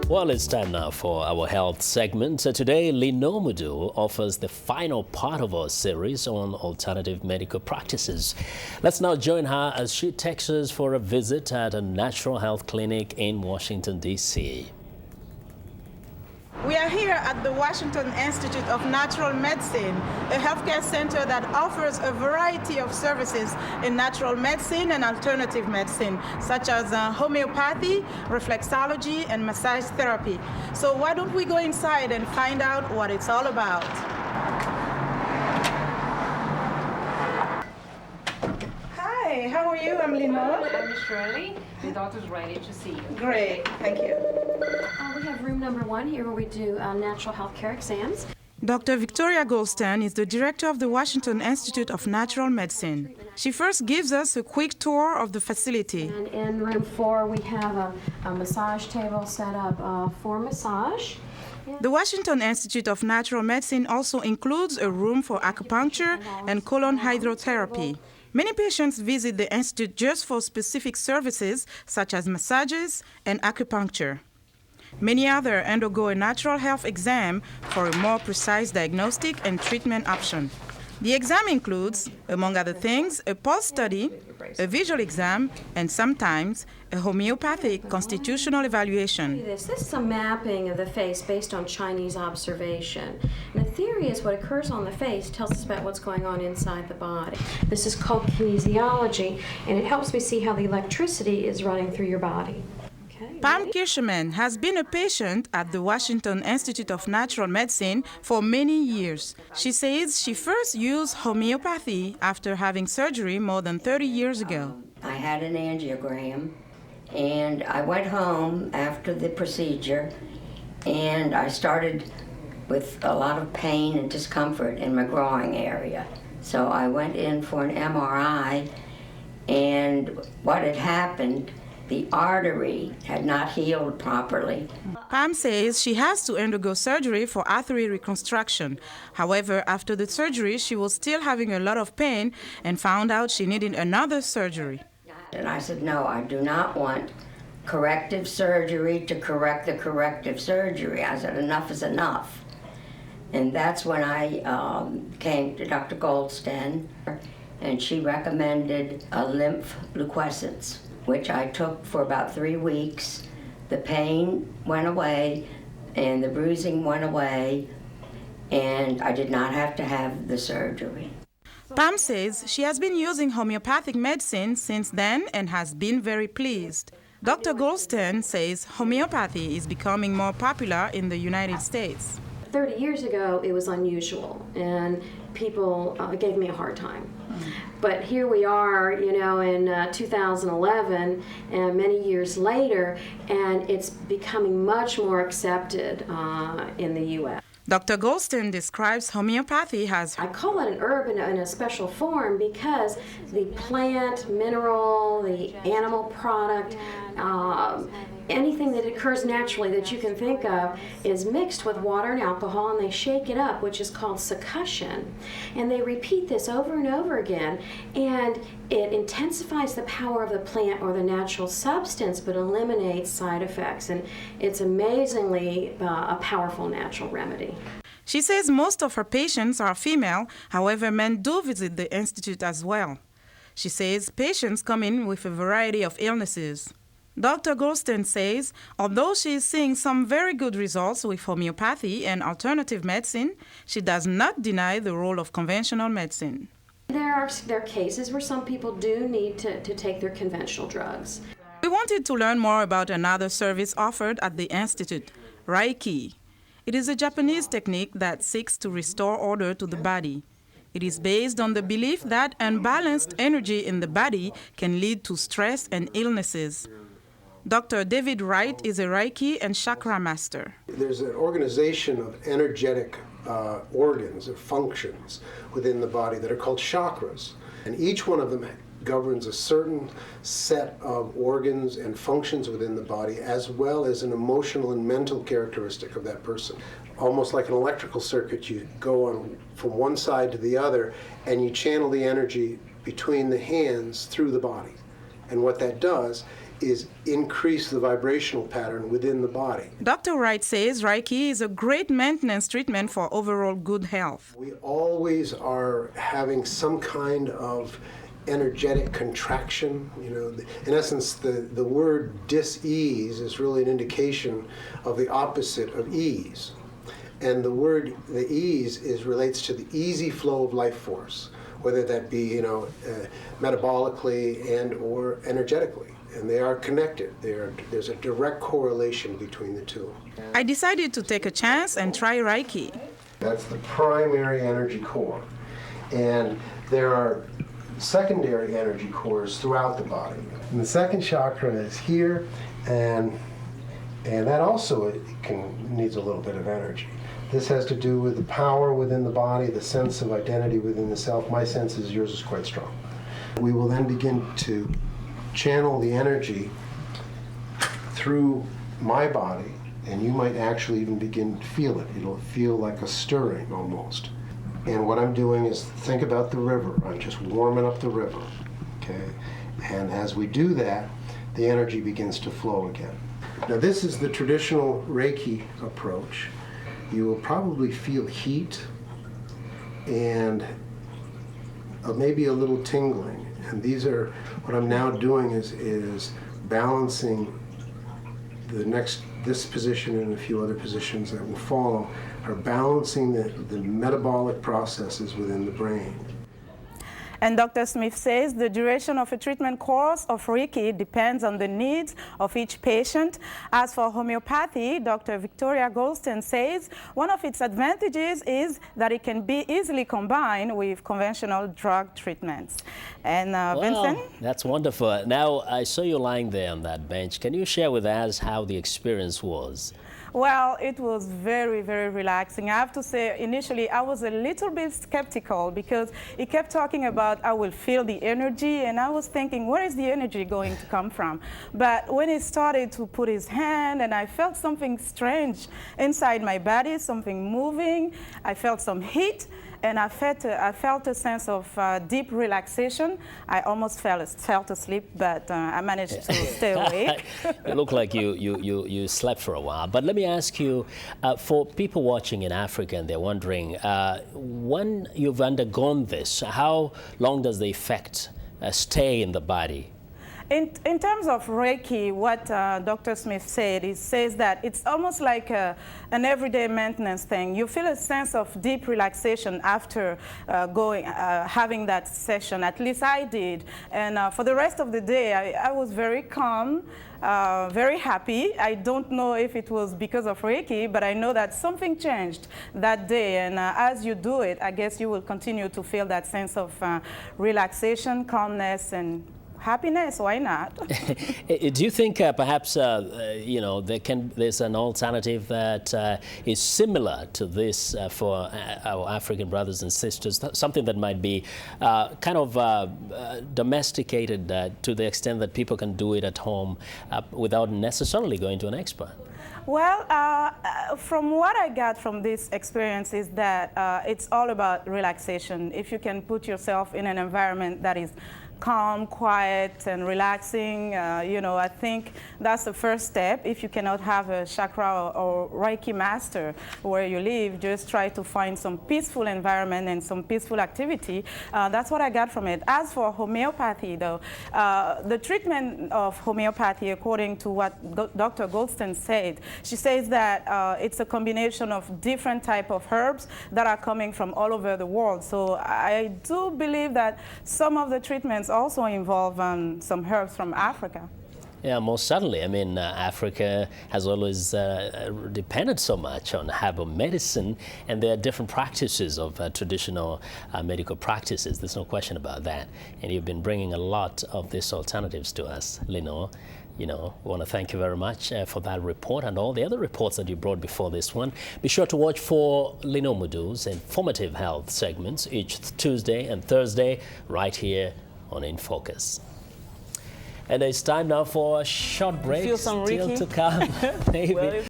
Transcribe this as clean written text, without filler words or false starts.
Well, it's time now for our health segment. Today, Linord Moudou offers the final part of our series on alternative medical practices. Let's now join her as she takes us for a visit at a natural health clinic in Washington, D.C. We are here at the Washington Institute of Natural Medicine, a healthcare center that offers a variety of services in natural medicine and alternative medicine, such as homeopathy, reflexology, and massage therapy. So why don't we go inside and find out what it's all about? Hi, how are you? I'm Linord. I'm Shirley. The doctor's ready to see you. Great, thank you. We have room number 1 here where we do natural health care exams. Dr. Victoria Goldstein is the director of the Washington Institute of Natural Medicine. She first gives us a quick tour of the facility. And in room 4, we have a massage table set up for massage. The Washington Institute of Natural Medicine also includes a room for acupuncture and colon hydrotherapy. Many patients visit the institute just for specific services such as massages and acupuncture. Many others undergo a natural health exam for a more precise diagnostic and treatment option. The exam includes, among other things, a pulse study, a visual exam, and sometimes a homeopathic constitutional evaluation. This is a mapping of the face based on Chinese observation. And the theory is what occurs on the face tells us about what's going on inside the body. This is called kinesiology, and it helps me see how the electricity is running through your body. Pam Kirschman has been a patient at the Washington Institute of Natural Medicine for many years. She says she first used homeopathy after having surgery more than 30 years ago. I had an angiogram, and I went home after the procedure, and I started with a lot of pain and discomfort in my groin area. So I went in for an MRI, and what had happened, the artery had not healed properly. Pam says she has to undergo surgery for artery reconstruction. However, after the surgery, she was still having a lot of pain and found out she needed another surgery. And I said, no, I do not want corrective surgery to correct the corrective surgery. I said, enough is enough. And that's when I came to Dr. Goldstein, and she recommended a lymph luquescence, which I took for about 3 weeks. The pain went away, and the bruising went away, and I did not have to have the surgery. Pam says she has been using homeopathic medicine since then and has been very pleased. Dr. Goldstein says homeopathy is becoming more popular in the United States. 30 years ago, it was unusual, and people gave me a hard time. But here we are, in 2011, and many years later, and it's becoming much more accepted in the U.S. Dr. Goldstein describes homeopathy as... I call it an herb in a special form because the plant, mineral, the animal product, anything that occurs naturally that you can think of is mixed with water and alcohol, and they shake it up, which is called succussion. And they repeat this over and over again, and it intensifies the power of the plant or the natural substance, but eliminates side effects. And it's amazingly a powerful natural remedy. She says most of her patients are female, however, men do visit the institute as well. She says patients come in with a variety of illnesses. Dr. Goldstein says, although she is seeing some very good results with homeopathy and alternative medicine, she does not deny the role of conventional medicine. There are cases where some people do need to take their conventional drugs. We wanted to learn more about another service offered at the Institute, Reiki. It is a Japanese technique that seeks to restore order to the body. It is based on the belief that unbalanced energy in the body can lead to stress and illnesses. Dr. David Wright is a Reiki and chakra master. There's an organization of energetic organs or functions within the body that are called chakras. And each one of them governs a certain set of organs and functions within the body, as well as an emotional and mental characteristic of that person. Almost like an electrical circuit, you go on from one side to the other, and you channel the energy between the hands through the body. And what that does is increase the vibrational pattern within the body. Dr. Wright says Reiki is a great maintenance treatment for overall good health. We always are having some kind of energetic contraction. You know, in essence, the word dis-ease is really an indication of the opposite of ease. And the ease relates to the easy flow of life force, whether that be, metabolically and or energetically. And they are connected. There's a direct correlation between the two. I decided to take a chance and try Reiki. That's the primary energy core. And there are secondary energy cores throughout the body. And the second chakra is here, and that also needs a little bit of energy. This has to do with the power within the body, the sense of identity within the self. My sense is yours is quite strong. We will then begin to channel the energy through my body, and you might actually even begin to feel it. It'll feel like a stirring almost. And what I'm doing is think about the river. I'm just warming up the river, okay? And as we do that, the energy begins to flow again. Now this is the traditional Reiki approach. You will probably feel heat and maybe a little tingling. And what I'm now doing is balancing this position and a few other positions that will follow, are balancing the metabolic processes within the brain. And Dr. Smith says the duration of a treatment course of Reiki depends on the needs of each patient. As for homeopathy, Dr. Victoria Goldstein says one of its advantages is that it can be easily combined with conventional drug treatments. And Vincent? That's wonderful. Now, I saw you lying there on that bench. Can you share with us how the experience was? Well, it was very, very relaxing. I have to say, initially, I was a little bit skeptical because he kept talking about I will feel the energy, and I was thinking, where is the energy going to come from? But when he started to put his hand, and I felt something strange inside my body, something moving, I felt some heat, and I felt a sense of deep relaxation. I almost fell asleep, but I managed to stay awake. You look like you slept for a while. But let me ask you, for people watching in Africa and they're wondering, when you've undergone this, how long does the effect stay in the body? In terms of Reiki, what Dr. Smith said, he says that it's almost like an everyday maintenance thing. You feel a sense of deep relaxation after having that session. At least I did. And for the rest of the day, I was very calm, very happy. I don't know if it was because of Reiki, but I know that something changed that day. And as you do it, I guess you will continue to feel that sense of relaxation, calmness, and happiness. Why not? Do you think perhaps there's an alternative that is similar to this for our African brothers and sisters, something that might be kind of domesticated to the extent that people can do it at home without necessarily going to an expert? Well, from what I got from this experience is that it's all about relaxation. If you can put yourself in an environment that is calm, quiet, and relaxing, I think that's the first step. If you cannot have a chakra or Reiki master where you live, just try to find some peaceful environment and some peaceful activity. That's what I got from it. As for homeopathy, though, the treatment of homeopathy, according to what Dr. Goldstein said, she says that it's a combination of different type of herbs that are coming from all over the world. So I do believe that some of the treatments also involve some herbs from Africa. Yeah, most certainly. I mean, Africa has always depended so much on herbal medicine, and there are different practices of traditional medical practices. There's no question about that. And you've been bringing a lot of these alternatives to us, Linord. We want to thank you very much for that report and all the other reports that you brought before this one. Be sure to watch for Linord Moudou's informative health segments each Tuesday and Thursday right here on In Focus. And it's time now for a short break. Feel some Still Reiki? to come. Maybe.